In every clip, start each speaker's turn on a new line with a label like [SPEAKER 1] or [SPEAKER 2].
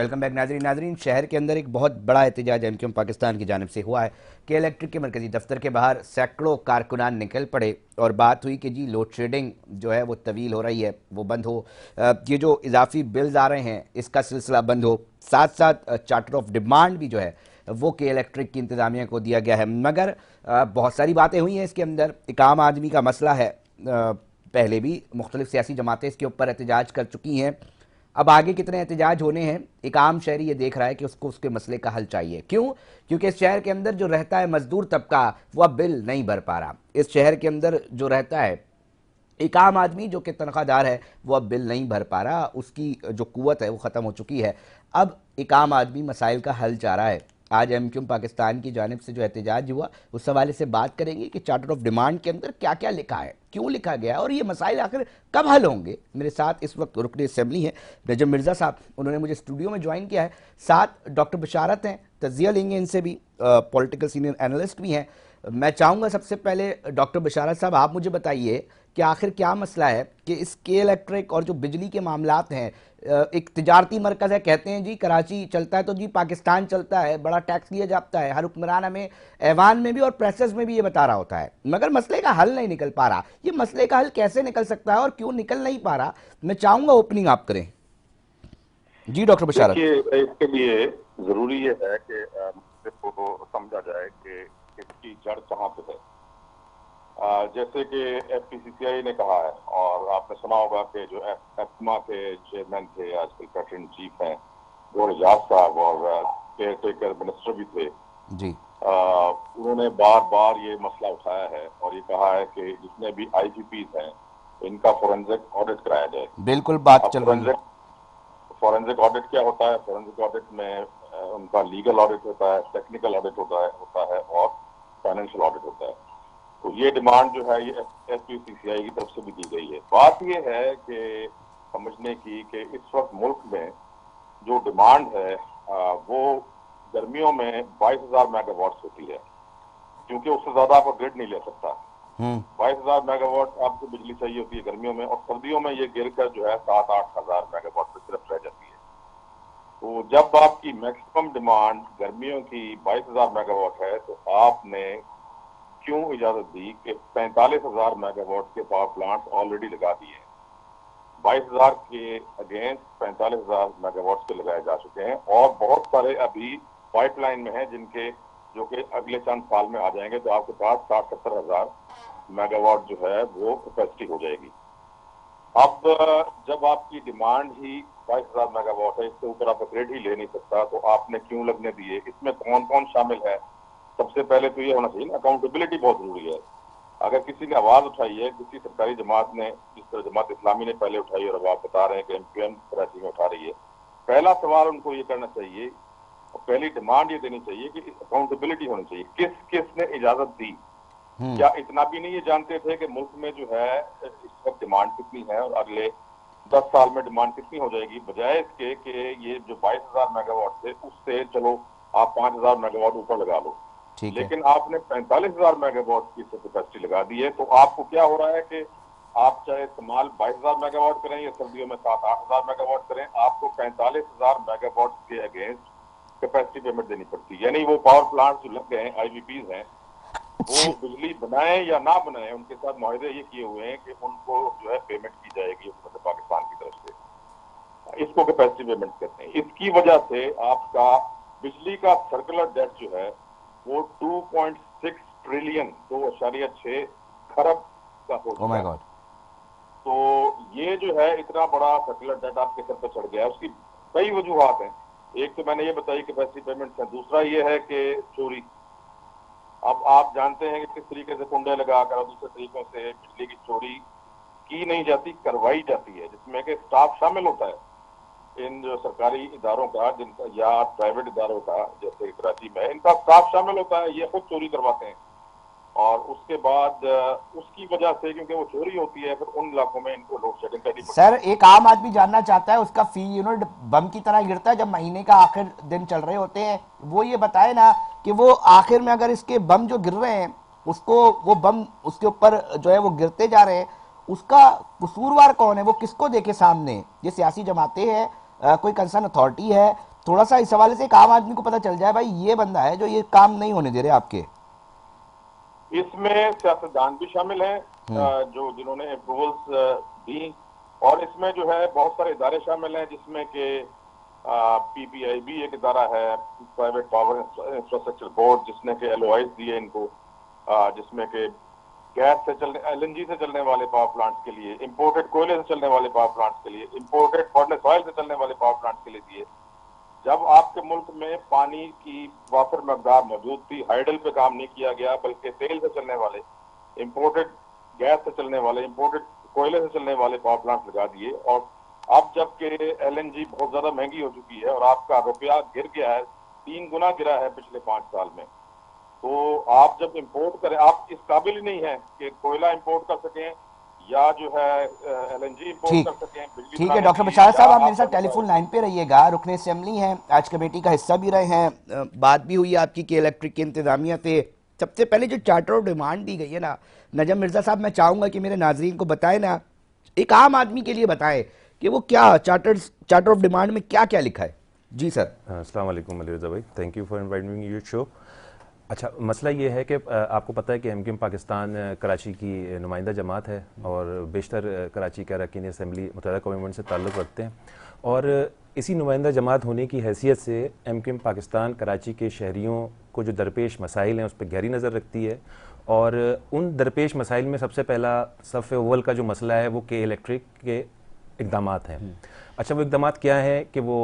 [SPEAKER 1] Welcome back नाजरीन। शहर के अंदर एक बहुत बड़ा एहतजाज एमक्यूएम पाकिस्तान की जानिब से हुआ है कि इलेक्ट्रिक के मरकजी दफ्तर के बाहर सैकड़ों कारकुनान निकल पड़े और बात हुई कि जी लोड शेडिंग जो है वो तवील हो रही है, वो बंद हो, ये जो इजाफी बिल्स आ रहे हैं इसका सिलसिला बंद हो, साथ साथ चार्टर ऑफ डिमांड भी जो है वो के इलेक्ट्रिक की इंतज़ामिया को दिया गया है। मगर बहुत सारी बातें हुई हैं इसके अंदर। एक आम आदमी का मसला है, पहले भी मुख्तलिफ सियासी जमातें इसके ऊपर एहतजाज कर चुकी हैं। अब आगे कितने एहतजाज होने हैं, एक आम शहरी ये देख रहा है कि उसको उसके मसले का हल चाहिए। क्यों? क्योंकि इस शहर के अंदर जो रहता है मजदूर तबका, वो अब बिल नहीं भर पा रहा। इस शहर के अंदर जो रहता है एक आम आदमी जो कि तनख्वाहदार है, वो अब बिल नहीं भर पा रहा, उसकी जो कुव्वत है वो ख़त्म हो चुकी है। अब एक आम आदमी मसाइल का हल चाह रहा है। आज एमक्यूएम पाकिस्तान की जानिब से जो एहतजाज हुआ उस हवाले से बात करेंगे कि चार्टर ऑफ डिमांड के अंदर क्या क्या लिखा है, क्यों लिखा गया है और ये मसाइल आखिर कब हल होंगे। मेरे साथ इस वक्त रुकन असम्बली हैं नजम मिर्ज़ा साहब, उन्होंने मुझे स्टूडियो में ज्वाइन किया है। साथ डॉक्टर बशारत हैं, तजिया लेंगे इनसे भी, पॉलिटिकल सीनियर एनालिस्ट भी हैं। मैं चाहूँगा सबसे पहले डॉक्टर बशारत साहब आप मुझे बताइए कि आखिर क्या मसला है कि इस के इलेक्ट्रिक और जो बिजली के मामलात हैं, एक तिजारती मरकज़ है, कहते हैं जी कराची चलता है तो जी पाकिस्तान चलता है, बड़ा टैक्स लिया जाता है, हर हुक्मरान हमें ऐवान में भी और प्रेसेस में भी ये बता रहा होता है, मगर मसले का हल नहीं निकल पा रहा। ये मसले का हल कैसे निकल सकता है और क्यों निकल नहीं पा रहा? मैं चाहूँगा ओपनिंग आप करें जी डॉक्टर बशारत।
[SPEAKER 2] देखिए, इसके लिए जरूरी ये है कि मुद्दे को समझा जाए कि इसकी जड़ कहाँ पे है। जैसे कि एफपीसीसीआई ने कहा है और आपने सुना होगा कि जो एफमा के चेयरमैन थे, आजकल प्रेसिडेंट चीफ हैं, गौर एजाज साहब, और केयर टेकर मिनिस्टर भी थे
[SPEAKER 1] जी।
[SPEAKER 2] उन्होंने बार बार ये मसला उठाया है और ये कहा है कि जितने भी आईजीपीज हैं इनका फोरेंसिक ऑडिट कराया जाए।
[SPEAKER 1] बिल्कुल बात चल रही है।
[SPEAKER 2] फॉरेंसिक ऑडिट क्या होता है? फॉरेंसिक ऑडिट में उनका लीगल ऑडिट होता है, टेक्निकल ऑडिट होता है और फाइनेंशियल ऑडिट होता है। तो ये डिमांड जो है ये एफपीसीसीआई की तरफ से भी दी गई है। बात ये है कि समझने की कि इस वक्त मुल्क में जो डिमांड है वो गर्मियों में 22,000 मेगावाट होती है, क्योंकि उससे ज्यादा आप ग्रिड नहीं ले सकता। 22,000 मेगावाट आपको बिजली चाहिए होती है गर्मियों में, और सर्दियों में ये गिरकर जो है 7-8 हजार मेगावाट पे सिर्फ रह जाती है। तो जब आपकी मैक्सिमम डिमांड गर्मियों की 22,000 मेगावाट है तो आपने क्यों इजाजत दी कि 45,000 मेगावाट के पावर प्लांट ऑलरेडी लगा दिए हैं। 22,000 के अगेंस्ट 45,000 मेगावाट के लगाए जा चुके हैं और बहुत सारे अभी पाइपलाइन में है जिनके जो कि अगले चंद साल में आ जाएंगे, तो आपके पास 60-70 हजार मेगावाट जो है वो कैपेसिटी हो जाएगी। अब जब आपकी डिमांड ही 22,000 मेगावाट है, इससे ऊपर आप ग्रिड ही ले नहीं सकता, तो आपने क्यों लगने दिए? इसमें कौन कौन शामिल है? सबसे पहले तो ये होना चाहिए ना, अकाउंटेबिलिटी बहुत जरूरी है। अगर किसी ने आवाज उठाई है, किसी सरकारी जमात ने, जिस तरह जमात इस्लामी ने पहले उठाई और अब आप बता रहे हैं कि एमक्यूएम कराची में उठा रही है, पहला सवाल उनको ये करना चाहिए, पहली डिमांड ये देनी चाहिए कि अकाउंटेबिलिटी होनी चाहिए। किस किस ने इजाजत दी? क्या इतना भी नहीं ये जानते थे कि मुल्क में जो है इस वक्त डिमांड कितनी है और अगले 10 साल में डिमांड कितनी हो जाएगी? बजाय इसके कि ये जो 22,000 मेगावाट थे उससे चलो आप 5,000 मेगावाट ऊपर लगा लो, लेकिन आपने 45,000 मेगावाट की कैपेसिटी लगा दी है। तो आपको क्या हो रहा है कि आप चाहे इस्तेमाल 22,000 मेगावाट करें या सर्दियों में 7-8 हजार मेगावाट करें, आपको 45,000 मेगावाट के अगेंस्ट कैपेसिटी पेमेंट देनी पड़ती है। यानी वो पावर प्लांट जो लग गए हैं, आईवीपीज हैं, वो बिजली बनाए या ना बनाए, उनके साथ मुआहदे ये किए हुए हैं कि उनको जो है पेमेंट की जाएगी मतलब पाकिस्तान की तरफ से। इसको कैपेसिटी पेमेंट कहते हैं। इसकी वजह से आपका बिजली का सर्कुलर डेट जो है वो 2.6 ट्रिलियन 2.6 खरब का हो चुका है। तो ये जो है इतना बड़ा सर्कुलर डेट आपके सर पर चढ़ गया है। उसकी कई वजूहत हैं। एक तो मैंने ये बताई कैपेसिटी पेमेंट है, दूसरा ये है कि चोरी। अब आप जानते हैं कि किस तरीके से कुंडे लगाकर और दूसरे तरीकों से बिजली की चोरी की नहीं जाती, करवाई जाती है, जिसमें कि स्टाफ शामिल होता है। इन जो सरकारी इदारों का जिनका या प्राइवेट इदारों का, जैसे कराची में, इनका स्टाफ शामिल होता है, ये खुद चोरी करवाते हैं और उसके बाद उसकी वजह से, क्योंकि वो चोरी होती है, फिर उन इलाकों में इनको लोड शेडिंग करनी पड़ती है।
[SPEAKER 1] सर, एक आम आदमी जानना चाहता है उसका फी यूनिट बम की तरह गिरता है जब महीने का आखिर दिन चल रहे होते हैं। वो ये बताए ना कि वो आखिर में अगर इसके बम जो गिर रहे हैं उसको, वो बम उसके ऊपर जो है वो गिरते जा रहे हैं, उसका कसूरवार कौन है? वो किसको देखे सामने? ये सियासी जमातें हैं, कोई कंसर्न अथॉरिटी है, थोड़ा सा इस हवाले से एक आम आदमी को पता चल जाए भाई ये बंदा है जो ये काम नहीं होने दे रहे आपके।
[SPEAKER 2] इसमें सियासतदान भी शामिल हैं,
[SPEAKER 1] हम्म।
[SPEAKER 2] जो जिन्होंने अप्रूवल्स दी, और इसमें जो है बहुत सारे इदारे शामिल हैं, जिसमें कि पीपीआई भी एक इदारा है, प्राइवेट पावर इंफ्रास्ट्रक्चर बोर्ड, जिसने के एलओआई दिए इनको, जिसमें के गैस से चलने, एलएनजी से चलने वाले पावर प्लांट्स के लिए, इंपोर्टेड कोयले से चलने वाले पावर प्लांट्स के लिए, इंपोर्टेड फर्नेस ऑयल से चलने वाले पावर प्लांट्स के लिए दिए। जब आपके मुल्क में पानी की वाफर मकदार मौजूद थी, हाइडल पे काम नहीं किया गया, बल्कि तेल से चलने वाले, इंपोर्टेड गैस से चलने वाले, इंपोर्टेड कोयले से चलने वाले पावर प्लांट लगा दिए। और अब जबकि एलएनजी बहुत ज्यादा महंगी हो चुकी है और आपका रुपया गिर गया है, 3 गुना गिरा है पिछले 5 साल में, तो आप जब इंपोर्ट करें, आप इस काबिल ही नहीं है कि कोयला इंपोर्ट कर सकें या जो है एलएनजी इंपोर्ट
[SPEAKER 1] ठीक
[SPEAKER 2] कर सकें, बिजली
[SPEAKER 1] ठीक है
[SPEAKER 2] बनाने
[SPEAKER 1] डॉक्टर
[SPEAKER 2] की,
[SPEAKER 1] बशारत
[SPEAKER 2] या
[SPEAKER 1] साहब, आप मेरे साथ
[SPEAKER 2] आप
[SPEAKER 1] टेलीफोन लाइन पे रहिएगा। रुकने असेंबली हैं, आज कमेटी का हिस्सा भी रहे हैं, बात भी हुई है आपकी कि इलेक्ट्रिक की इंतजामिया से। सबसे पहले जो चार्टर ऑफ डिमांड दी गई है ना नजम मिर्जा साहब, मैं चाहूंगा कि मेरे नाजरीन को बताएं ना, एक आम आदमी के लिए बताएं कि वो क्या चार्टर ऑफ डिमांड में क्या क्या लिखा है। जी सर।
[SPEAKER 3] अस्सलाम वालेकुम अली रज़ा भाई, thank you for inviting me your show. अच्छा, मसला ये है कि आपको पता है कि एमक्यूएम पाकिस्तान कराची की नुमाइंदा जमात है और बेशतर कराची के अरकान असम्बली मुत्तहदा कौमी असेंबली से ताल्लुक़ रखते हैं, और इसी नुमाइंदा जमात होने की हैसियत से एमक्यूएम पाकिस्तान कराची के शहरियों को जो दरपेश मसाइल हैं उस पर गहरी नज़र रखती है। और उन दरपेश मसाइल में सबसे पहला सफ़ अव्वल का जो मसला है वो के इलेक्ट्रिक के इक़दामात हैं। अच्छा, वो इक़दामात क्या है कि वो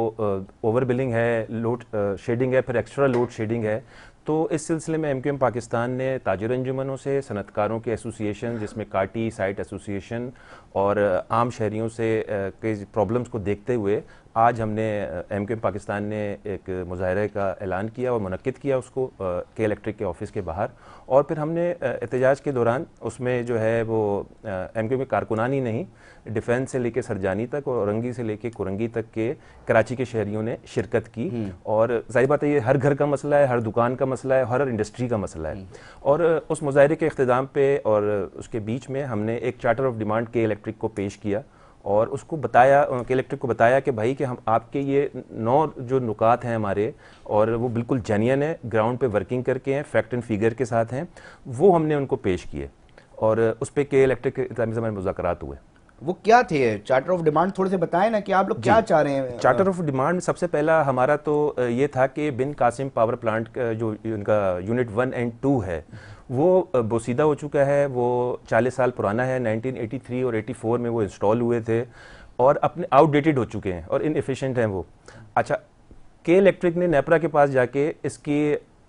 [SPEAKER 3] ओवर बिलिंग है, लोड शेडिंग है, फिर एक्स्ट्रा लोड शेडिंग है। तो इस सिलसिले में एमक्यूएम पाकिस्तान ने ताजिर अंजुमनों से, सनतकारों के एसोसिएशन जिसमें काटी साइट एसोसिएशन और आम शहरियों से के प्रॉब्लम्स को देखते हुए आज हमने एमक्यूएम पाकिस्तान ने एक मुजाहरे का ऐलान किया और मुनक्किद किया उसको के इलेक्ट्रिक के ऑफिस के बाहर। और फिर हमने एहतजाज के दौरान उसमें जो है वो एमक्यूएम के कारकुनान ही नहीं, डिफेंस से लेके सरजानी तक और औरंगी से लेके कुरंगी तक के कराची के शहरियों ने शिरकत की। और जाहिर बात है ये हर घर का मसला है, हर दुकान का मसला है, हर इंडस्ट्री का मसला है। और उस मुजाहरे के इख्तिताम पे और उसके बीच में हमने एक चार्टर ऑफ डिमांड के इलेक्ट्रिक को पेश किया और उसको बताया, के इलेक्ट्रिक को बताया कि भाई कि हम आपके ये 9 जो नुकात हैं हमारे, और वो बिल्कुल जेन्युइन है, ग्राउंड पे वर्किंग करके हैं, फैक्ट एंड फिगर के साथ हैं, वो हमने उनको पेश किए और उस पर के इलेक्ट्रिक के इत्मीनान से हमारे मुज़ाकरात हुए।
[SPEAKER 1] वो क्या थे चार्टर ऑफ डिमांड, थोड़े से बताएं ना कि आप लोग क्या चाह रहे हैं।
[SPEAKER 3] चार्टर ऑफ डिमांड में सबसे पहला हमारा तो ये था कि बिन कासिम पावर प्लांट का जो उनका यूनिट 1 एंड 2 है वो बोसीदा हो चुका है, वो 40 साल पुराना है, 1983 और 84 में वो इंस्टॉल हुए थे और अपने आउटडेटेड हो चुके हैं और इनएफिशिएंट हैं वो। अच्छा, के इलेक्ट्रिक ने नेपरा के पास जाके इसकी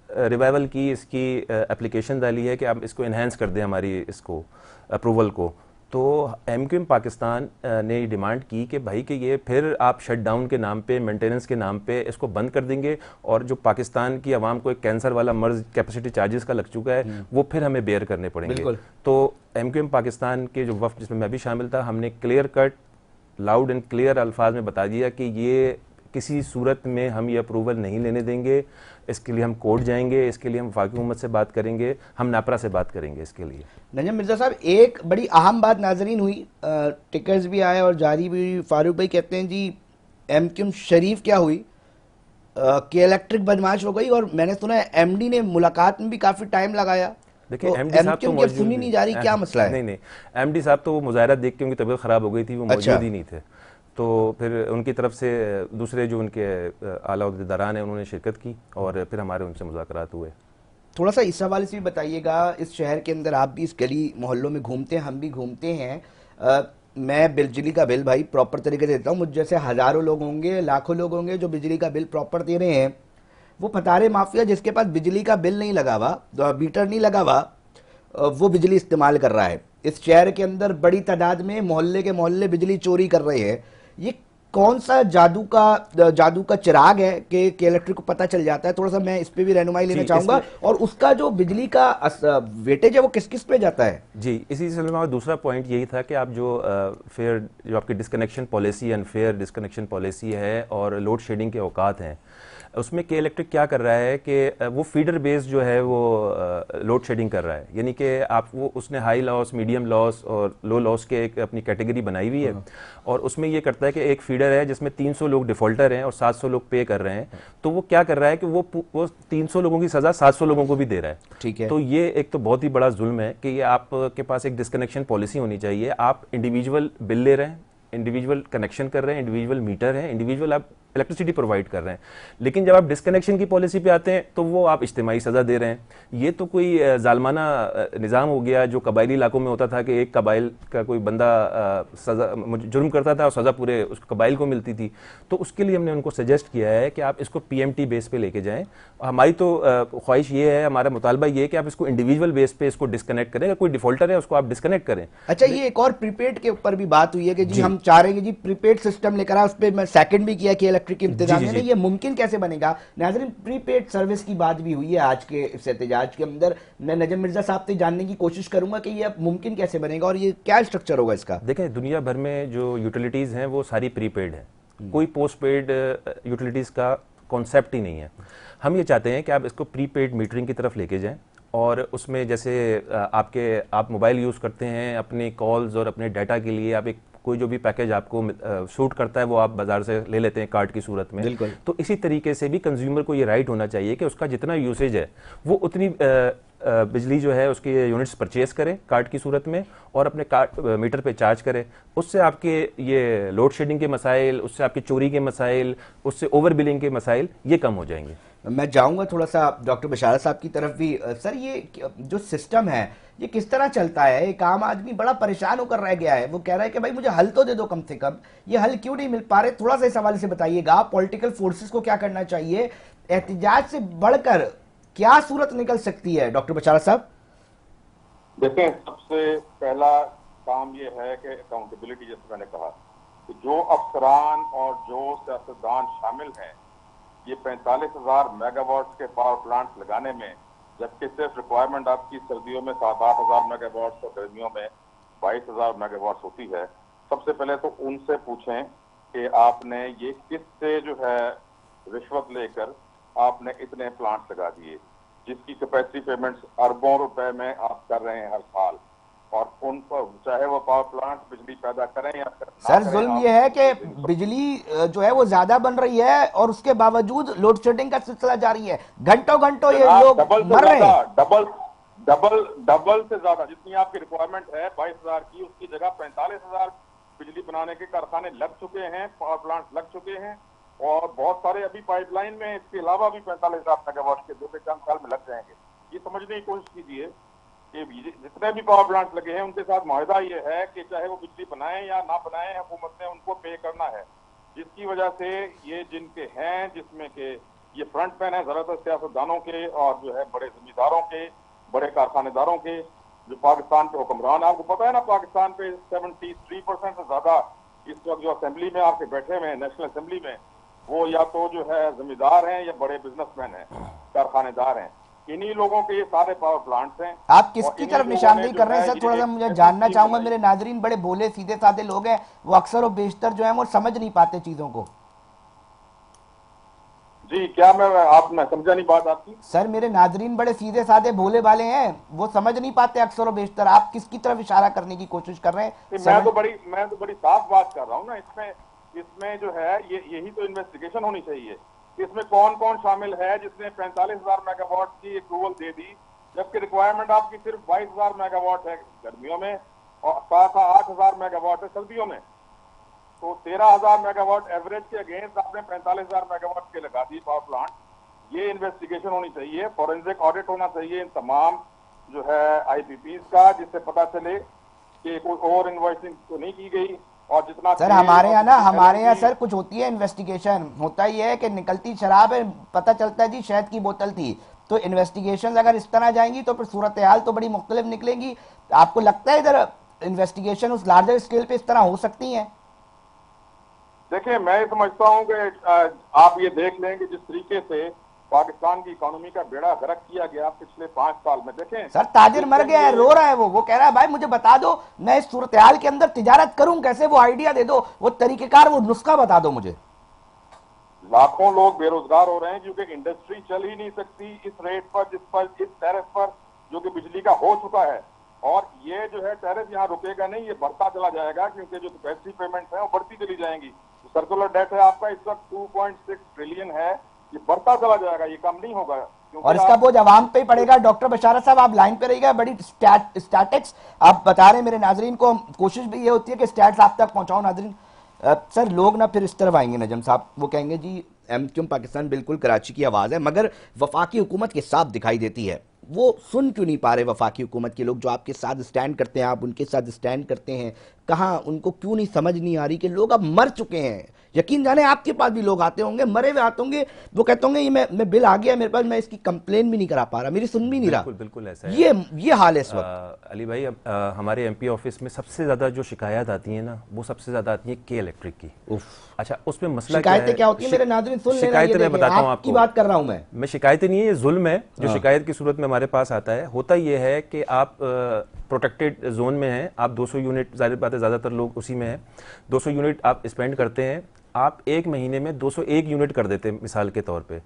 [SPEAKER 3] रिवाइवल की, इसकी एप्लीकेशन डाली है कि आप इसको इन्हेंस कर दें हमारी इसको अप्रूवल को। तो एमक्यूएम पाकिस्तान ने डिमांड की कि भाई कि ये फिर आप शट डाउन के नाम पे, मेंटेनेंस के नाम पे इसको बंद कर देंगे और जो पाकिस्तान की आवाम को एक कैंसर वाला मर्ज कैपेसिटी चार्जेस का लग चुका है वो फिर हमें बेयर करने पड़ेंगे। तो एमक्यूएम पाकिस्तान के जो वफ्द जिसमें मैं भी शामिल था, हमने clear cut, loud and clear अल्फाज में बता दिया कि ये किसी सूरत में हम ये अप्रूवल नहीं लेने देंगे, इसके लिए हम कोर्ट जाएंगे, इसके लिए हम वफाकी हुकूमत से बात करेंगे, हम नापरा से बात करेंगे इसके लिए।
[SPEAKER 1] नजम मिर्जा साहब, एक बड़ी अहम बात नाजरीन हुई, टिकट्स भी आए और जारी भी हुई। फारूक भाई कहते हैं जी एमक्यूएम शरीफ क्या हुई, के इलेक्ट्रिक बदमाश हो गई, और मैंने सुना है एमडी ने मुलाकात में भी काफी टाइम लगाया।
[SPEAKER 3] देखिए,
[SPEAKER 1] तो
[SPEAKER 3] एमडी साहब तो मौजूद
[SPEAKER 1] सुनी नहीं जा रही, क्या मसला है?
[SPEAKER 3] नहीं, एमडी साहब तो वो मुजाहरा देख के उनकी तबीयत खराब हो गई थी, वो मौजूद ही नहीं थे। तो फिर उनकी तरफ से दूसरे जो उनके आला अहदेदारान हैं उन्होंने शिरकत की और फिर हमारे उनसे मुज़ाकरात हुए।
[SPEAKER 1] थोड़ा सा इस हवाले से भी बताइएगा, इस शहर के अंदर आप भी इस गली मोहल्लों में घूमते हैं, हम भी घूमते हैं, मैं बिजली का बिल भाई प्रॉपर तरीके से देता हूँ। मुझ जैसे हज़ारों लोग होंगे, लाखों लोग होंगे जो बिजली का बिल प्रॉपर दे रहे हैं। वो फतारे माफिया जिसके पास बिजली का बिल नहीं लगा हुआ, मीटर नहीं लगा हुआ, वो बिजली इस्तेमाल कर रहा है। इस शहर के अंदर बड़ी तादाद में मोहल्ले के मोहल्ले बिजली चोरी कर रहे हैं। ये कौन सा जादू का चिराग है कि इलेक्ट्रिक को पता चल जाता है? थोड़ा सा मैं इस पे भी रहनुमाई लेना चाहूंगा, और उसका जो बिजली का वेटेज है वो किस किस पे जाता है?
[SPEAKER 3] जी, इसी सिलसिले में दूसरा पॉइंट यही था कि आप जो फेयर, जो आपकी disconnection policy, unfair disconnection policy है और लोड शेडिंग के औकात हैं, उसमें के इलेक्ट्रिक क्या कर रहा है कि वो फीडर बेस जो है वो लोड शेडिंग कर रहा है, यानी कि आप वो उसने हाई लॉस, मीडियम लॉस और लो लॉस के एक अपनी कैटेगरी बनाई हुई है, और उसमें ये करता है कि एक फीडर है जिसमें 300 लोग डिफॉल्टर हैं और 700 लोग पे कर रहे हैं, तो वो क्या कर रहा है कि वो 300 लोगों की सजा 700 लोगों को भी दे रहा है।
[SPEAKER 1] ठीक है।
[SPEAKER 3] तो ये एक तो बहुत ही बड़ा जुल्म है कि ये आपके पास एक डिस्कनेक्शन पॉलिसी होनी चाहिए। आप इंडिविजुअल बिल ले रहे हैं, इंडिविजुअल कनेक्शन कर रहे हैं, इंडिविजुअल मीटर है, इंडिविजुअल आप इलेक्ट्रिसिटी प्रोवाइड कर रहे हैं, लेकिन जब आप डिस्कनेक्शन की पॉलिसी पे आते हैं तो वो आप इज्तिमाई सज़ा दे रहे हैं। ये तो कोई जालमाना निज़ाम हो गया जो कबायली इलाकों में होता था कि एक कबाइल का कोई बंदा सज़ा जुर्म करता था और सज़ा पूरे उस कबाइल को मिलती थी। तो उसके लिए हमने उनको सजेस्ट किया है कि आप इसको PMT बेस पे लेके जाएं। हमारी तो ख्वाहिश ये है, हमारा मुतालबा ये है कि आप इसको इंडिविजुअल बेस पे इसको डिस्कनेक्ट करें, अगर कोई डिफॉल्टर है उसको आप डिस्कनेक्ट करें।
[SPEAKER 1] अच्छा, ये एक और प्रीपेड के ऊपर भी बात हुई है कि जी हम चाह रहे हैं कि जी प्रीपेड सिस्टम लेकर आए, उस पर मैं सेकंड भी किया कि इलेक्ट्रिक इंतजामिया ने, ये मुमकिन कैसे बनेगा? नाज़रीन, प्रीपेड सर्विस की बात भी हुई है आज के इस एहतजाज के अंदर। मैं नजम मिर्जा साहब से जानने की कोशिश करूंगा कि ये मुमकिन कैसे बनेगा और ये क्या स्ट्रक्चर होगा इसका।
[SPEAKER 3] देखें, दुनिया भर में जो यूटिलिटीज़ हैं वो सारी प्रीपेड है, कोई पोस्ट पेड यूटिलिटीज़ का कॉन्सेप्ट ही नहीं है। हम ये चाहते हैं कि आप इसको प्रीपेड मीटरिंग की तरफ लेके जाएं, और उसमें जैसे आप मोबाइल यूज़ करते हैं अपने कॉल्स और अपने डाटा के लिए, आप एक कोई जो भी पैकेज आपको सूट करता है वो आप बाजार से ले लेते हैं कार्ड की सूरत में। तो इसी तरीके से भी कंज्यूमर को ये राइट होना चाहिए कि उसका जितना यूसेज है वो उतनी बिजली जो है उसके यूनिट्स परचेज करें कार्ड की सूरत में और अपने कार्ड मीटर पे चार्ज करें। उससे आपके ये लोड शेडिंग के मसाइल, उससे आपकी चोरी के मसाइल, उससे ओवर बिलिंग के मसाइल ये कम हो जाएंगे।
[SPEAKER 1] मैं जाऊंगा थोड़ा सा डॉक्टर बशारत साहब की तरफ भी। सर, ये जो सिस्टम है ये किस तरह चलता है? एक आम आदमी बड़ा परेशान होकर रह गया है, वो कह रहा है कि भाई मुझे हल तो दे दो कम से कम, ये हल क्यों नहीं मिल पा रहे? थोड़ा सा इस हवाले से बताइएगा। पॉलिटिकल फोर्सेस को क्या करना चाहिए? एहतिजाज से बढ़कर क्या सूरत निकल सकती है डॉक्टर बशारत साहब?
[SPEAKER 2] देखिए, सबसे पहला काम ये है कि अकाउंटेबिलिटी, जैसे मैंने कहा कि जो अफसरान और जो सियासतदान शामिल हैं ये 45,000 मेगावाट के पावर प्लांट्स लगाने में, जबकि सिर्फ रिक्वायरमेंट आपकी सर्दियों में 7-8 हजार मेगावाट और गर्मियों में 22,000 मेगावाट होती है। सबसे पहले तो उनसे पूछें कि आपने ये किससे जो है रिश्वत लेकर आपने इतने प्लांट्स लगा दिए जिसकी कैपेसिटी पेमेंट्स अरबों रुपए में आप कर रहे हैं हर साल, और उन पर चाहे वो पावर प्लांट बिजली पैदा करें या
[SPEAKER 1] सर, जुल्म ये है कि बिजली जो है वो ज्यादा बन रही है और उसके बावजूद लोड शेडिंग का सिलसिला जारी है। घंटों घंटों ये लोग मर रहे हैं।
[SPEAKER 2] डबल से ज्यादा जितनी आपकी रिक्वायरमेंट है 22,000 की, उसकी जगह 45,000 बिजली बनाने के कारखाने लग चुके हैं, पावर प्लांट लग चुके हैं, और बहुत सारे अभी पाइपलाइन में इसके अलावा भी 45,000 मेगावाट के 2 से 4 साल में लग जाएंगे। ये समझने की कोशिश कीजिए कि जितने भी पावर प्लांट लगे हैं उनके साथ मुआहदा ये है कि चाहे वो बिजली बनाएं या ना बनाएं, हुकूमत ने उनको पे करना है, जिसकी वजह से ये जिनके हैं, जिसमें के ये फ्रंट मैन है ज्यादातर सियासतदानों के और जो है बड़े जमींदारों के, बड़े कारखानेदारों के, जो पाकिस्तान के हुक्मरान, आपको पता है ना पाकिस्तान पे 73% से ज्यादा इस वक्त जो असेंबली में आपके बैठे हुए हैं, नेशनल असेंबली में, वो या तो जो है जमींदार हैं या बड़े बिजनेसमैन हैं, कारखानेदार हैं। इन्हीं लोगों के ये सारे पावर प्लांट्स हैं।
[SPEAKER 1] आप किसकी तरफ निशानदेही कर रहे हैं सर? थोड़ा सा मुझे जानना चाहूंगा। मेरे नाजरीन बड़े भोले सीधे साधे लोग हैं, वो अक्सर और बेशतर जो है वो समझ नहीं पाते चीजों को।
[SPEAKER 2] जी, क्या मैं समझा नहीं बात आपकी?
[SPEAKER 1] सर, मेरे नाजरीन बड़े सीधे साधे भोले वाले हैं, वो समझ नहीं पाते अक्सर और बेशतर। आप किसकी तरफ इशारा करने की कोशिश कर रहे हैं?
[SPEAKER 2] मैं तो बड़ी साफ बात कर रहा हूँ ना। इसमें जो है यही तो इन्वेस्टिगेशन होनी चाहिए। इसमें कौन कौन शामिल है जिसने 45,000 मेगावाट की अप्रूवल दे दी, जबकि रिक्वायरमेंट आपकी सिर्फ 22,000 मेगावाट है गर्मियों में और 8,000 मेगावाट है सर्दियों में। तो 13,000 मेगावाट एवरेज के अगेंस्ट आपने 45,000 मेगावाट के लगा दी पावर प्लांट। ये इन्वेस्टिगेशन होनी चाहिए, फॉरेंसिक ऑडिट होना चाहिए इन तमाम जो है IPPs का, जिससे पता चले कि कोई और इन्वॉइसिंग तो नहीं की गई। और जितना
[SPEAKER 1] सर हमारे यहाँ सर कुछ होती है इन्वेस्टिगेशन, होता ही है कि निकलती शराब है, पता चलता है जी शहद की बोतल थी। तो इन्वेस्टिगेशन अगर इस तरह जाएंगी तो फिर सूरत हाल तो बड़ी मुख्तलिफ निकलेंगी। आपको लगता है इधर इन्वेस्टिगेशन उस लार्जर स्केल पे इस तरह हो सकती है?
[SPEAKER 2] देखिए, मैं समझता हूँ कि आप ये देख लें कि जिस तरीके से पाकिस्तान की इकोनॉमी का बेड़ा गर्क किया गया पिछले 5 साल में। देखें
[SPEAKER 1] सर, ताजिर मर गया है, रो रहा है, वो कह रहा है भाई मुझे बता दो मैं इस सूरत हाल के अंदर तिजारत करूं कैसे, वो आइडिया दे दो, वो तरीकेकार, वो नुस्खा बता दो मुझे।
[SPEAKER 2] लाखों लोग बेरोजगार हो रहे हैं क्योंकि इंडस्ट्री चल ही नहीं सकती इस रेट पर, इस टैरिफ पर जो कि बिजली का हो चुका है। और ये जो है टैरिफ यहाँ रुकेगा नहीं, ये बढ़ता चला जाएगा क्योंकि जो कैपेसिटी पेमेंट्स हैं वो बढ़ती चली जाएंगी। जो सर्कुलर डेट है आपका इस वक्त 2.6 ट्रिलियन है, ये बढ़ता चला जाएगा, ये कम नहीं होगा।
[SPEAKER 1] और इसका बोझ आवाम पे ही पड़ेगा। डॉक्टर बशारत साहब आप लाइन पे रहिएगा। बड़ी स्टैटिक्स आप बता रहे हैं मेरे नाजरीन को, कोशिश भी ये होती है कि स्टैट्स आप तक पहुंचाओ नाजरीन। सर लोग ना फिर इस तरफ आएंगे नजम साहब, वो कहेंगे जी एमक्यूएम पाकिस्तान बिल्कुल कराची की आवाज़ है, मगर वफाकी हुकूमत के साथ दिखाई देती है। वो सुन क्यों नहीं पा रहे वफाकी हुकूमत के लोग जो आपके साथ स्टैंड करते हैं, आप उनके साथ स्टैंड करते हैं? कहाँ उनको क्यों नहीं समझ नहीं आ रही कि लोग अब मर चुके हैं? यकीन जाने आपके पास भी लोग आते होंगे, मरे हुए आते होंगे, वो कहते होंगे ये मैं बिल आ गया मेरे पास, मैं इसकी कंप्लेन भी नहीं करा पा रहा, मेरी सुन भी नहीं रहा।
[SPEAKER 3] बिल्कुल ऐसा है।
[SPEAKER 1] ये हाल है इस वक्त।
[SPEAKER 3] अली भाई, हमारे एमपी ऑफिस में सबसे ज्यादा जो शिकायत आती है ना, वो सबसे ज्यादा आती है के इलेक्ट्रिक की। अच्छा, उसमें मसला
[SPEAKER 1] शिकायतें क्या होती है मेरे नाज़रीन सुन लेना।
[SPEAKER 3] शिकायतें मैं बताता हूँ आपको,
[SPEAKER 1] बात कर रहा हूं मैं
[SPEAKER 3] शिकायतें नहीं है, ये जुल्म है जो शिकायत की सूरत में हमारे पास आता है। होता ये है कि आप प्रोटेक्टेड जोन में हैं, आप 200 यूनिट, जाहिर बात है ज़्यादातर लोग उसी में हैं, 200 यूनिट आप स्पेंड करते हैं, आप एक महीने में 201 यूनिट कर देते हैं मिसाल के तौर पे,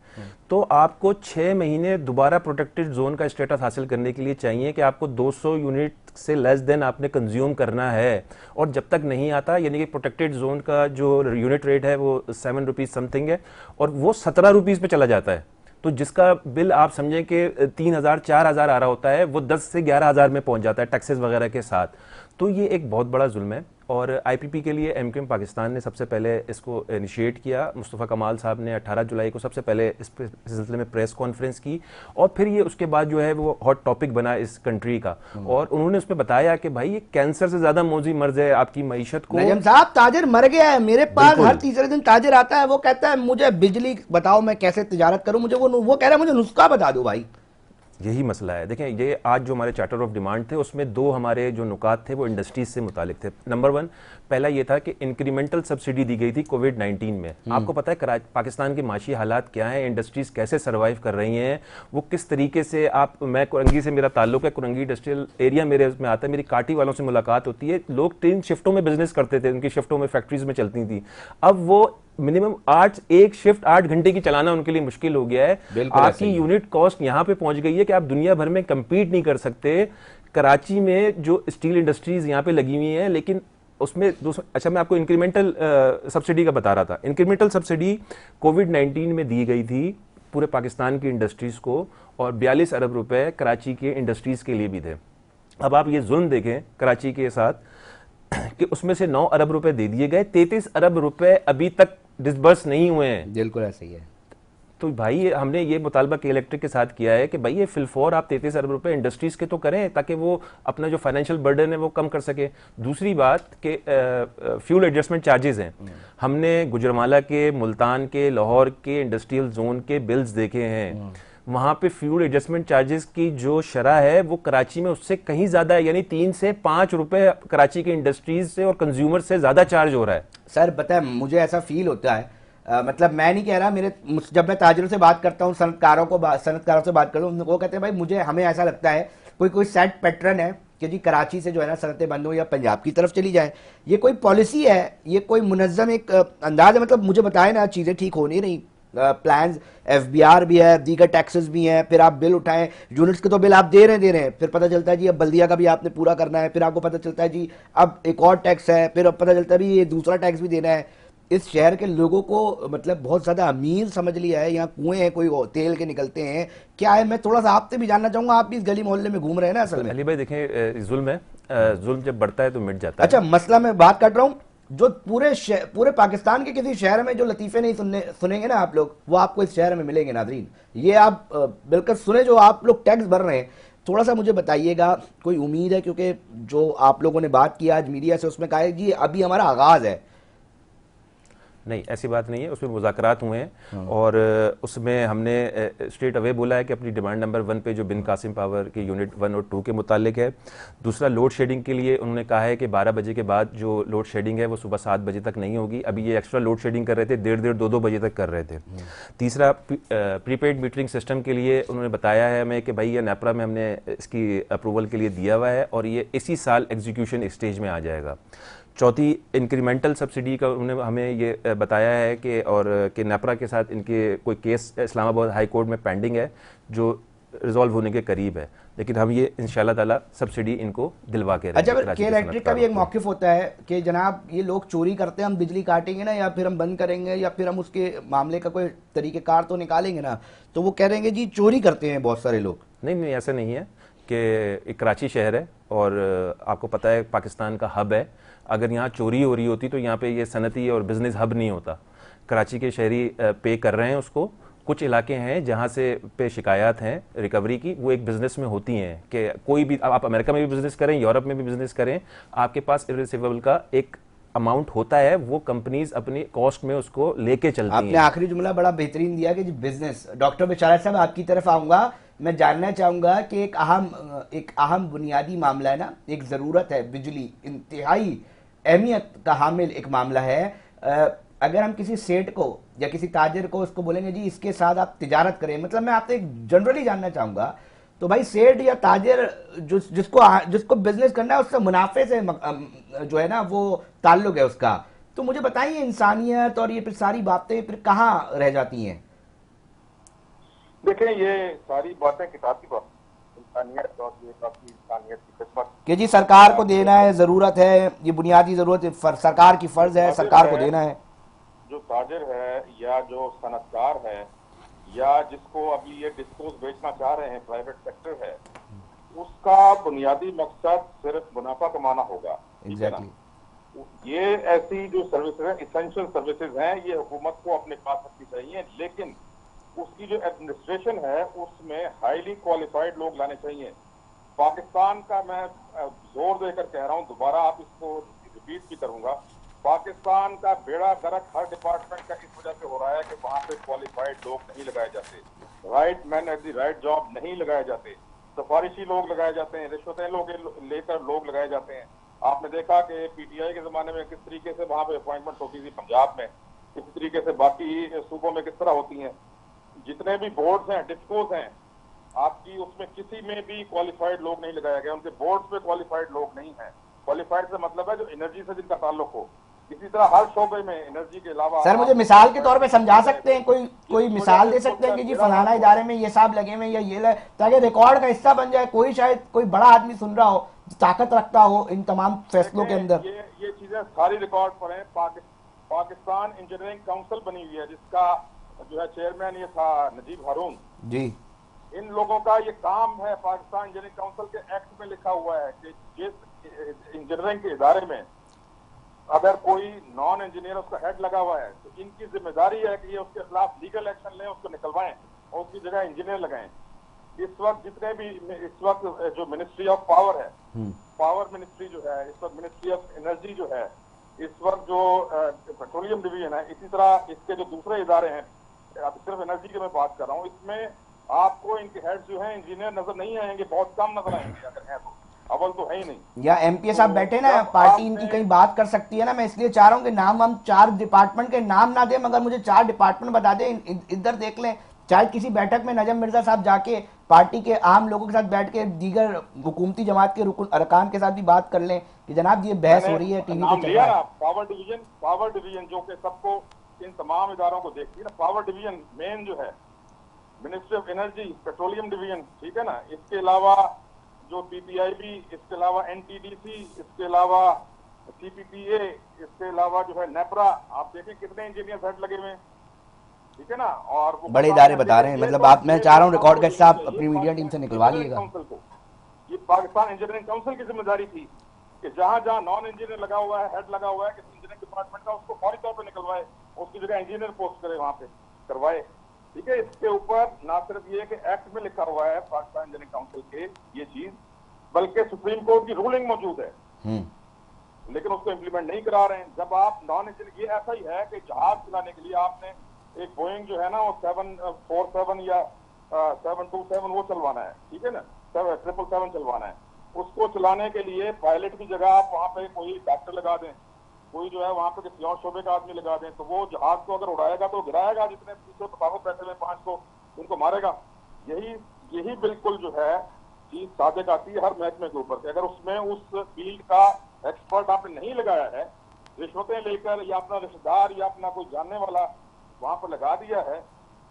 [SPEAKER 3] तो आपको 6 महीने दोबारा प्रोटेक्टेड जोन का स्टेटस हासिल करने के लिए चाहिए कि आपको 200 यूनिट से लेस देन आपने कंज्यूम करना है। और जब तक नहीं आता, यानी कि प्रोटेक्टेड जोन का जो यूनिट रेट है वो 7 रुपीज़ समथिंग है और वो 17 रुपीज़ पे चला जाता है। तो जिसका बिल आप समझें कि 3,000 4,000 आ रहा होता है, वो 10 से 11,000 में पहुंच जाता है टैक्सेस वगैरह के साथ। तो ये एक बहुत बड़ा जुल्म है और आईपीपी के लिए एमक्यूएम पाकिस्तान ने सबसे पहले इसको इनिशिएट किया। मुस्तफ़ा कमाल साहब ने 18 जुलाई को सबसे पहले इस सिलसिले में प्रेस कॉन्फ्रेंस की और फिर ये उसके बाद जो है वो हॉट टॉपिक बना इस कंट्री का। और उन्होंने उसमें बताया कि भाई ये कैंसर से ज्यादा मौजी मर्ज है आपकी मईशत को।
[SPEAKER 1] नजम साहब ताजिर मर गया है, मेरे पास हर तीसरे दिन ताजिर आता है, वो कहता है मुझे बिजली बताओ मैं कैसे तिजारत करूं, मुझे वो कह रहा है मुझे नुस्खा बता दो भाई।
[SPEAKER 3] यही मसला है। देखें, ये आज जो हमारे चार्टर ऑफ डिमांड थे उसमें दो हमारे जो नुकात थे वो इंडस्ट्रीज से मुतालिक थे। नंबर 1 पहला ये था कि इंक्रीमेंटल सब्सिडी दी गई थी कोविड-19 में। आपको पता है पाकिस्तान के माशी हालात क्या हैं, इंडस्ट्रीज कैसे सर्वाइव कर रही हैं, वो किस तरीके से। मैं कुरंगी से मेरा ताल्लुक है, कुरंगी इंडस्ट्रियल एरिया मेरे उसमें आता है, मेरी काटी वालों से मुलाकात होती है। लोग 3 शिफ्टों में बिजनेस करते थे, उनकी शिफ्टों में फैक्ट्रीज में चलती थी। अब वो मिनिमम एक शिफ्ट 8 घंटे की चलाना उनके लिए मुश्किल हो गया है। आपकी यूनिट कॉस्ट यहां पे पहुंच गई है कि आप दुनिया भर में कंपीट नहीं कर सकते। कराची में जो स्टील इंडस्ट्रीज यहां पे लगी हुई हैं, लेकिन उसमें अच्छा मैं आपको इंक्रीमेंटल सब्सिडी का बता रहा था। इंक्रीमेंटल सब्सिडी कोविड-19 में दी गई थी पूरे पाकिस्तान की इंडस्ट्रीज को और 42 अरब रुपए कराची के इंडस्ट्रीज के लिए भी थे। अब आप ये जुल्म देखें कराची के साथ कि उसमें से 9 अरब रुपए दे दिए गए, 33 अरब रुपए अभी तक डिसबर्स नहीं हुए हैं।
[SPEAKER 1] बिल्कुल ऐसा ही है।
[SPEAKER 3] तो भाई हमने ये मुतालबा के इलेक्ट्रिक के साथ किया है कि भाई ये फिलफोर आप 33 अरब रुपए इंडस्ट्रीज के तो करें ताकि वो अपना जो फाइनेंशियल बर्डन है वो कम कर सके। दूसरी बात कि फ्यूल एडजस्टमेंट चार्जेस हैं, हमने गुजरांवाला के, मुल्तान के, लाहौर के इंडस्ट्रियल जोन के बिल्स देखे हैं। वहां पे फ्यूल एडजस्टमेंट चार्जेस की जो शरह है वो कराची में उससे कहीं ज्यादा है, यानी 3 से 5 रुपए कराची के इंडस्ट्रीज से और कंज्यूमर से ज्यादा चार्ज हो रहा है।
[SPEAKER 1] सर पता है मुझे ऐसा फील होता है, मतलब मैं नहीं कह रहा, जब मैं ताजिरों से बात करता हूँ, सनतकारों से बात करता हूँ, वो कहते हैं भाई हमें ऐसा लगता है कोई सेट पैटर्न है कि जी कराची से जो है ना सनतें बंद हो या पंजाब की तरफ चली जाए। ये कोई पॉलिसी है, ये कोई मुनज़्ज़म एक अंदाज है? मतलब मुझे बताए ना चीज़ें ठीक हो नहीं रही। प्लान्स FBR भी है, दीगर टैक्सेस भी हैं, फिर आप बिल उठाएं, यूनिट्स के तो बिल आप दे रहे हैं, फिर पता चलता है जी अब बल्दिया का भी आपने पूरा करना है, फिर आपको पता चलता है जी अब एक और टैक्स है, फिर अब पता चलता है भी ये दूसरा टैक्स भी देना है। इस शहर के लोगों को मतलब बहुत ज़्यादा अमीर समझ लिया है, यहाँ कुएं हैं कोई तेल के निकलते हैं, क्या है? मैं थोड़ा सा आपसे भी जानना चाहूँगा, आप भी इस गली मोहल्ले में घूम रहे हैं ना असल में।
[SPEAKER 3] अली भाई देखें, जुल्म है, जुल्म जब बढ़ता है तो मिट जाता है।
[SPEAKER 1] अच्छा मसला मैं बात कर रहा हूँ, जो पूरे पाकिस्तान के किसी शहर में जो लतीफ़े नहीं सुनेंगे ना आप लोग, वो आपको इस शहर में मिलेंगे नादरीन। ये आप बिल्कुल सुने, जो आप लोग टैक्स भर रहे हैं, थोड़ा सा मुझे बताइएगा, कोई उम्मीद है? क्योंकि जो आप लोगों ने बात की आज मीडिया से, उसमें कहा है कि अभी हमारा आगाज़ है।
[SPEAKER 3] नहीं, ऐसी बात नहीं है, उसमें मुज़ाकरात हुए हैं और उसमें हमने स्ट्रेट अवे बोला है कि अपनी डिमांड नंबर 1 पे जो बिन कासिम पावर के यूनिट 1 और 2 के मुतालिक है। दूसरा, लोड शेडिंग के लिए उन्होंने कहा है कि 12 बजे के बाद जो लोड शेडिंग है वो सुबह 7 बजे तक नहीं होगी। अभी ये एक्स्ट्रा लोड शेडिंग कर रहे थे, 1:30-2 बजे तक कर रहे थे। तीसरा, प्रीपेड मीटरिंग सिस्टम के लिए उन्होंने बताया है हमें कि भाई ये नेपरा में हमने इसकी अप्रूवल के लिए दिया हुआ है और ये इसी साल एग्जीक्यूशन स्टेज में आ जाएगा। चौथी इंक्रीमेंटल सब्सिडी का उन्होंने हमें ये बताया है कि नेपरा के साथ इनके कोई केस इस्लामाबाद हाई कोर्ट में पेंडिंग है जो रिजॉल्व होने के करीब है, लेकिन हम ये इंशाल्लाह ताला सब्सिडी इनको दिलवा के
[SPEAKER 1] अच्छा,
[SPEAKER 3] रहेंगे।
[SPEAKER 1] फिर के इलेक्ट्रिक का भी एक मौक़िफ़ होता है कि जनाब ये लोग चोरी करते हैं, हम बिजली काटेंगे ना, या फिर हम बंद करेंगे, या फिर हम उसके मामले का कोई तरीक़ेकार तो निकालेंगे ना, तो वो कह रहे हैं जी चोरी करते हैं बहुत सारे लोग।
[SPEAKER 3] नहीं, ऐसा नहीं है कि एक कराची शहर है और आपको पता है पाकिस्तान का हब है। अगर यहाँ चोरी हो रही होती तो यहाँ पे ये सनती और बिजनेस हब नहीं होता। कराची के शहरी पे कर रहे हैं उसको। कुछ इलाके हैं जहाँ से पे शिकायत हैं रिकवरी की, वो एक बिज़नेस में होती हैं कि कोई भी आप अमेरिका में भी बिज़नेस करें, यूरोप में भी बिज़नेस करें, आपके पास इरिसिवेबल का एक अमाउंट होता है, वो कंपनीज अपनी कॉस्ट में उसको लेके चलती हैं।
[SPEAKER 1] आपने आखिरी जुमला बड़ा बेहतरीन दिया कि बिजनेस। डॉक्टर बिशारत साहब, आपकी तरफ आऊँगा। मैं जानना चाहूँगा कि एक अहम बुनियादी मामला है ना, एक ज़रूरत है, बिजली इंतहाई अहमियत का हामिल एक मामला है। अगर हम किसी सेठ को या किसी ताजिर को उसको बोलेंगे जी इसके साथ आप तिजारत करें, मतलब मैं आपसे एक जनरली जानना चाहूँगा, तो भाई सेठ या ताजिर जिसको बिजनेस करना है उससे मुनाफे से जो है ना वो ताल्लुक है उसका, तो मुझे बताइए इंसानियत और ये फिर सारी बातें फिर कहाँ रह जाती हैं?
[SPEAKER 2] देखें, ये सारी बातें किताबी बात, इंसानियत और ये काफी इंसानियत की खिदमत
[SPEAKER 1] कि जी सरकार को देना है, ज़रूरत है, ये बुनियादी ज़रूरत है, सरकार की फ़र्ज़ है, सरकार को देना है।
[SPEAKER 2] जो ताजिर है या जो सनतकार है या जिसको अभी ये डिस्कोज बेचना चाह रहे हैं, प्राइवेट सेक्टर है, उसका बुनियादी मकसद सिर्फ मुनाफा कमाना होगा।
[SPEAKER 1] एग्जैक्टली।
[SPEAKER 2] ये ऐसी जो सर्विसेज है, इसेंशियल सर्विसेज हैं, ये हुकूमत को अपने पास रखनी चाहिए, लेकिन उसकी जो एडमिनिस्ट्रेशन है उसमें हाईली क्वालिफाइड लोग लाने चाहिए। पाकिस्तान का मैं जोर देकर कह रहा हूं, दोबारा आप इसको रिपीट भी करूंगा, पाकिस्तान का बेड़ा गर्क हर डिपार्टमेंट का इस वजह से हो रहा है कि वहां पे क्वालिफाइड लोग नहीं लगाए जाते, right man at the right job नहीं लगाए जाते, सिफारिशी लोग लगाए जाते हैं, रिश्वतें लेकर लोग लगाए जाते हैं। आपने देखा कि पीटीआई के जमाने में किस तरीके से वहां पे अपॉइंटमेंट होती थी पंजाब में, इसी तरीके से बाकी सूबों में किस तरह होती हैं। जितने भी बोर्ड्स हैं, डिस्कोस हैं आपकी, उसमें किसी में भी क्वालिफाइड लोग नहीं लगाया गया, उनके बोर्ड्स पे क्वालिफाइड लोग नहीं हैं। क्वालिफाइड से मतलब है जो एनर्जी से जिनका ताल्लुक हो। इसी तरह हर शोबे में एनर्जी के अलावा
[SPEAKER 1] सर मुझे मिसाल के तौर पे समझा सकते हैं, कोई मिसाल दे सकते हैं कि जी फलाना इदारे में ये साहब लगे हुए या ये लगे, ताकि रिकॉर्ड का हिस्सा बन जाए, कोई शायद कोई बड़ा आदमी सुन रहा हो, ताकत रखता हो इन तमाम फैसलों के अंदर।
[SPEAKER 2] ये चीजें सारी रिकॉर्ड पर हैं। पाकिस्तान इंजीनियरिंग काउंसिल बनी हुई है जिसका जो है चेयरमैन ये था नजीब हारून
[SPEAKER 1] जी।
[SPEAKER 2] इन लोगों का ये काम है, पाकिस्तान इंजीनियरिंग काउंसिल के एक्ट में लिखा हुआ है कि जिस इंजीनियरिंग के इदारे में अगर कोई नॉन इंजीनियर उसका हेड लगा हुआ है तो इनकी जिम्मेदारी है कि ये उसके खिलाफ लीगल एक्शन लें, उसको निकलवाएं और उसकी जगह इंजीनियर लगाएं। इस वक्त जितने भी इस वक्त जो मिनिस्ट्री ऑफ पावर है, पावर मिनिस्ट्री जो है, इस वक्त मिनिस्ट्री ऑफ एनर्जी जो है, इस वक्त जो पेट्रोलियम डिवीजन है, इसी तरह इसके जो दूसरे इदारे हैं, अब सिर्फ एनर्जी की मैं बात कर रहा हूँ, इसमें आपको इनके हेड जो है इंजीनियर नजर नहीं आएंगे, बहुत कम नजर आएंगे, अगर है तो अव्वल तो है ही नहीं।
[SPEAKER 1] या एमपीए साहब बैठे ना, पार्टी इनकी कहीं बात कर सकती है ना, मैं इसलिए चाह रहा हूँ कि नाम हम 4 डिपार्टमेंट के नाम ना दें, मगर मुझे 4 डिपार्टमेंट बता दें, इधर देख लें, चाहे किसी बैठक में नजम मिर्जा साहब जाके पार्टी के आम लोगों के साथ बैठ के दीगर हुकूमती जमात के रुकन अरकान के साथ भी बात कर लें कि जनाब ये बहस हो रही है, टीवी पे चल रहा है।
[SPEAKER 2] पावर डिवीजन जो कि सबको इन तमाम इदारों को देखती है ना, पावर डिवीजन मेन जो है, ministry of energy, petroleum division, ठीक है ना, इसके अलावा जो पीपीआईबी, इसके अलावा एनटीडीसी, इसके अलावा सीपीपीए, इसके अलावा जो है नेपरा, आप देखें कितने इंजीनियर हेड लगे हुए हैं, ठीक है ना। और
[SPEAKER 1] बड़े इदारे बता रहे हैं, मतलब आप, मैं चाह रहा हूँ रिकॉर्ड का हिस्सा आप अपनी मीडिया टीम से निकलवा लीजिएगा।
[SPEAKER 2] ये पाकिस्तान इंजीनियरिंग काउंसिल की जिम्मेदारी थी कि जहां जहां नॉन इंजीनियर लगा हुआ है, हेड लगा हुआ है किसी इंजीनियरिंग डिपार्टमेंट का, उसको फौरी तौर पर निकलवाए, उसकी जगह इंजीनियर पोस्ट करे, वहां पे करवाए, ठीक है। इसके ऊपर ना सिर्फ ये कि एक्ट में लिखा हुआ है पाकिस्तान इंजीनियरिंग काउंसिल के ये चीज, बल्कि सुप्रीम कोर्ट की रूलिंग मौजूद है, लेकिन उसको इम्प्लीमेंट नहीं करा रहे हैं। जब आप नॉन इंजीनियर, ये ऐसा ही है कि जहाज चलाने के लिए आपने एक बोइंग जो है ना वो 747 या 727 वो चलवाना है, ठीक है ना, 777 चलवाना है, उसको चलाने के लिए पायलट की जगह आप वहां पे कोई डॉक्टर लगा दें, कोई जो है वहां पे किसी और शोबे का आदमी लगा दें, तो वो जहाज को अगर उड़ाएगा तो गिराएगा, जितने पीछे तफावत बैठे हुए 5 को उनको मारेगा। यही बिल्कुल जो है चीज साबित आती है हर महकमे के ऊपर, अगर उसमें उस फील्ड का एक्सपर्ट आपने नहीं लगाया है, रिश्वतें लेकर या अपना रिश्तेदार या अपना कोई जानने वाला वहां पर लगा दिया है,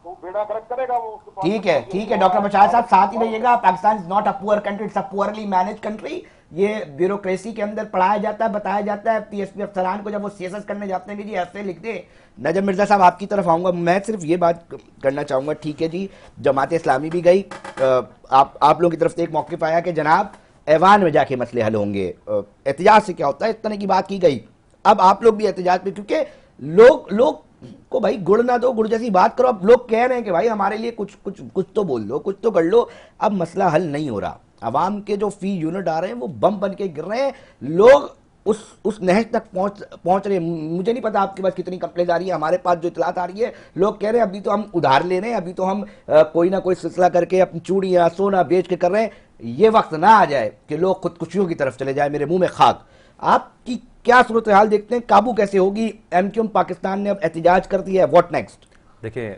[SPEAKER 2] तो बेड़ा गर्क करेगा वो। उसके पास
[SPEAKER 1] ठीक है डॉक्टर बशार साहब, साथ ही रहिएगा। Pakistan is not a poor country, it's a poorly manage country. ये ब्यूरोक्रेसी के अंदर पढ़ाया जाता है, बताया जाता है पीएसपी अफसरान को जब वो सीएसएस करने जाते हैं कि जी ऐसे लिख दे। नजम मिर्जा साहब आपकी तरफ आऊंगा, मैं सिर्फ ये बात करना चाहूंगा, ठीक है जी, जमात इस्लामी भी गई, आप लोगों की तरफ से एक मौक़िफ़ आया कि जनाब ऐवान में जाके मसले हल होंगे, एहतजाज से क्या होता है, इस तरह की बात की गई। अब आप लोग भी एहतजाज पे, क्योंकि लोग को भाई गुड़ ना दो, गुड़ जैसी बात करो। अब लोग कह रहे हैं कि भाई हमारे लिए कुछ तो बोल लो, कुछ तो कर लो। अब मसला हल नहीं हो रहा, अवाम के जो फी यूनिट आ रहे हैं वो बम बन के गिर रहे हैं, लोग उस नहज तक पहुंच रहे हैं। मुझे नहीं पता आपके पास कितनी कंप्लेंट आ रही है, हमारे पास जो इतलात आ रही है, लोग कह रहे हैं अभी तो हम उधार ले रहे हैं, अभी तो हम कोई ना कोई सिलसिला करके अपनी चूड़ियाँ सोना बेच के कर रहे हैं। ये वक्त ना आ जाए कि लोग खुदकुशियों की तरफ चले जाए, मेरे मुंह में खाक। आपकी क्या सूरत हाल देखते हैं, काबू कैसे होगी? एमक्यूएम पाकिस्तान ने अब एहतजाज कर दिया है, व्हाट नेक्स्ट?
[SPEAKER 3] देखिए,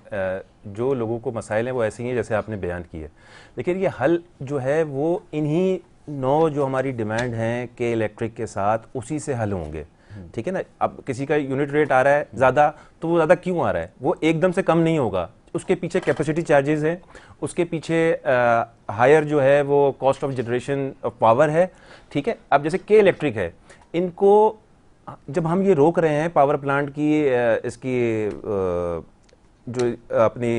[SPEAKER 3] जो लोगों को मसाइल हैं वो ऐसे ही हैं जैसे आपने बयान किए, लेकिन ये हल जो है वो इन्हीं 9 जो हमारी डिमांड हैं के इलेक्ट्रिक के साथ उसी से हल होंगे। ठीक है ना। अब किसी का यूनिट रेट आ रहा है ज़्यादा, तो वो ज़्यादा क्यों आ रहा है? वो एकदम से कम नहीं होगा, उसके पीछे कैपेसिटी चार्जेस हैं, उसके पीछे हायर जो है वो cost of generation of power है। ठीक है। अब जैसे के इलेक्ट्रिक है, इनको जब हम ये रोक रहे हैं पावर प्लांट की इसकी जो अपनी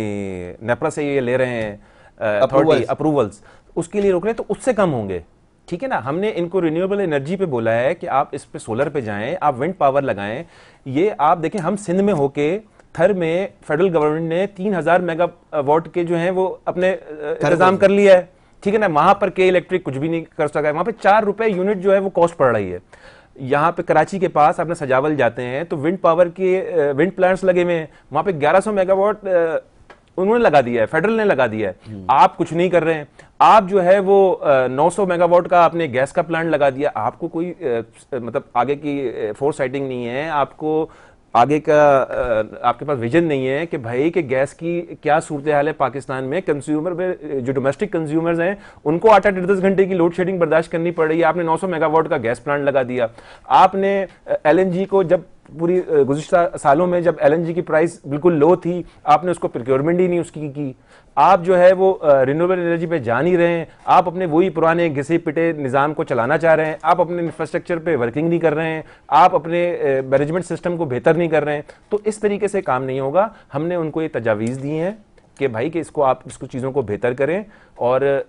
[SPEAKER 3] नेपरा से ये ले रहे हैं अथॉरिटी अप्रूवल्स, उसके लिए रोक रहे हैं, तो उससे कम होंगे। ठीक है ना। हमने इनको रिन्यूएबल एनर्जी पे बोला है कि आप इस पे सोलर पे जाएं, आप विंड पावर लगाएं। ये आप देखें, हम सिंध में होके थर में फेडरल गवर्नमेंट ने 3000 मेगावाट के जो हैं वो अपने इंतजाम कर लिया है। ठीक है ना। वहां पर के इलेक्ट्रिक कुछ भी नहीं कर सका है, वहां पे 4 रुपए यूनिट जो है वो कॉस्ट पड़ रही है। यहाँ पे कराची के पास आपने सजावल जाते हैं तो विंड पावर के विंड प्लांट्स लगे हुए हैं, वहां पे 1100 मेगावाट उन्होंने लगा दिया है, फेडरल ने लगा दिया है। आप कुछ नहीं कर रहे हैं। आप जो है वो 900 मेगावाट का आपने गैस का प्लांट लगा दिया। आपको कोई मतलब आगे की फोर्स साइटिंग नहीं है, आपको आगे का आपके पास विजन नहीं है कि भाई कि गैस की क्या सूरत हाल है पाकिस्तान में। कंज्यूमर में जो डोमेस्टिक कंज्यूमर्स हैं उनको 8-10 घंटे की लोड शेडिंग बर्दाश्त करनी पड़ रही है। आपने 900 मेगावाट का गैस प्लांट लगा दिया। आपने एलएनजी को जब पूरी गुज़िश्ता सालों में जब एलएनजी की प्राइस बिल्कुल लो थी, आपने उसको प्रोक्योरमेंट ही नहीं उसकी की। आप जो है वो रिन्यूएबल एनर्जी पे जा नहीं रहे हैं, आप अपने वही पुराने घिसे पिटे निज़ाम को चलाना चाह रहे हैं, आप अपने इंफ्रास्ट्रक्चर पे वर्किंग नहीं कर रहे हैं, आप अपने मैनेजमेंट सिस्टम को बेहतर नहीं कर रहे हैं। तो इस तरीके से काम नहीं होगा। हमने उनको ये तजावीज़ दी हैं कि भाई कि इसको आप इसको चीज़ों को बेहतर करें, और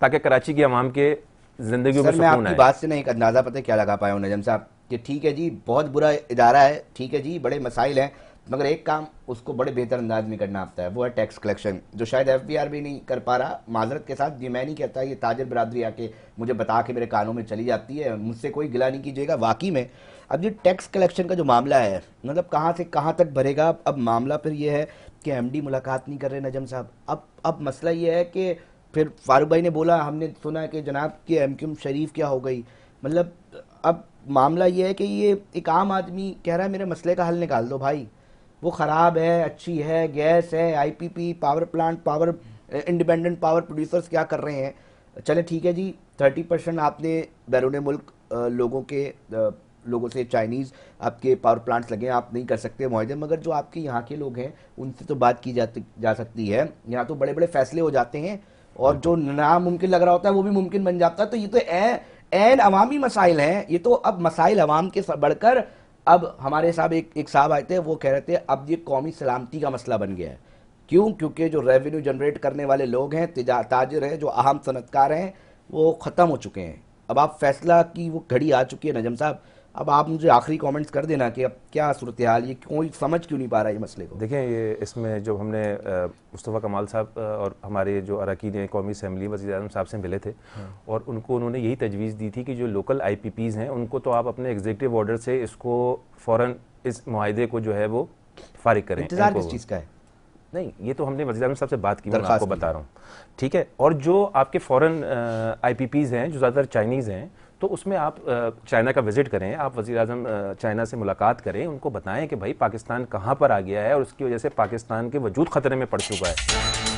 [SPEAKER 3] ताकि कराची की आवाम के ज़िंदगी में
[SPEAKER 1] मैं आपकी बात से नहीं एक अंदाज़ा पता क्या लगा पाया हूँ नजम साहब कि ठीक है जी, बहुत बुरा इदारा है, ठीक है जी, बड़े मसाइल हैं, मगर एक काम उसको बड़े बेहतर अंदाज में करना आता है, वो है टैक्स कलेक्शन, जो शायद एफबीआर भी नहीं कर पा रहा। माजरत के साथ ये मैं नहीं कहता, ये ताजर बरादरी आके मुझे बता के मेरे कानों में चली जाती है, मुझसे कोई गिला नहीं कीजिएगा। वाकई में अब ये टैक्स कलेक्शन का जो मामला है, मतलब कहाँ से कहाँ तक भरेगा। अब मामला फिर ये है कि एमडी मुलाकात नहीं कर रहे नजम साहब। अब मसला ये है कि फिर फारूक भाई ने बोला, हमने सुना है कि जनाब की एमक्यूएम शरीफ क्या हो गई। मतलब अब मामला ये है कि ये एक आम आदमी कह रहा है मेरे मसले का हल निकाल दो भाई, वो ख़राब है, अच्छी है, गैस है, IPP, power plant, power independent power producers क्या कर रहे हैं। चले ठीक है जी, 30% आपने बैरून मुल्क लोगों से चाइनीज़ आपके पावर प्लांट्स लगे हैं, आप नहीं कर सकते मुआहदे, मगर जो आपके यहाँ के लोग हैं उनसे तो बात की जा सकती है। यहाँ तो बड़े बड़े फैसले हो जाते हैं और जो नामुमकिन लग रहा होता है वो भी मुमकिन बन जाता है। तो ये तो एन अवामी मसाइल हैं, ये तो अब मसाइल अवाम के बढ़कर अब हमारे साहब एक साहब आए थे, वो कह रहे थे अब ये कौमी सलामती का मसला बन गया है। क्यों? क्योंकि जो रेवेन्यू जनरेट करने वाले लोग हैं, ताजिर हैं, जो अहम सनतकार हैं, वो ख़त्म हो चुके हैं। अब आप फैसला की वो घड़ी आ चुकी है नजम साहब। अब आप मुझे आखिरी कमेंट्स कर देना कि अब क्या सूरत हाल, ये कोई समझ क्यों नहीं पा रहा है ये मसले को।
[SPEAKER 3] देखें, ये इसमें जो हमने मुस्तफ़ा कमाल साहब और हमारे जो अरकान कौमी असम्बली वज़ीर-ए-आज़म साहब से मिले थे, और उन्होंने यही तजवीज़ दी थी कि जो लोकल IPPs हैं उनको तो आप अपने एग्जीक्यूटिव ऑर्डर से इसको फ़ौरन इस मुआहदे को जो है वो फारिग करें।
[SPEAKER 1] इंतज़ार किस चीज़ का है?
[SPEAKER 3] नहीं, ये तो हमने वज़ीर-ए-आज़म साहब से बात की, मैं आपको बता रहा हूँ। ठीक है। और जो आपके फ़ॉरेन IPPs हैं जो ज़्यादातर चाइनीज़ हैं, तो उसमें आप चाइना का विज़िट करें, आप वज़ीर-ए-आज़म चाइना से मुलाकात करें, उनको बताएं कि भाई पाकिस्तान कहाँ पर आ गया है और उसकी वजह से पाकिस्तान के वजूद ख़तरे में पड़ चुका है।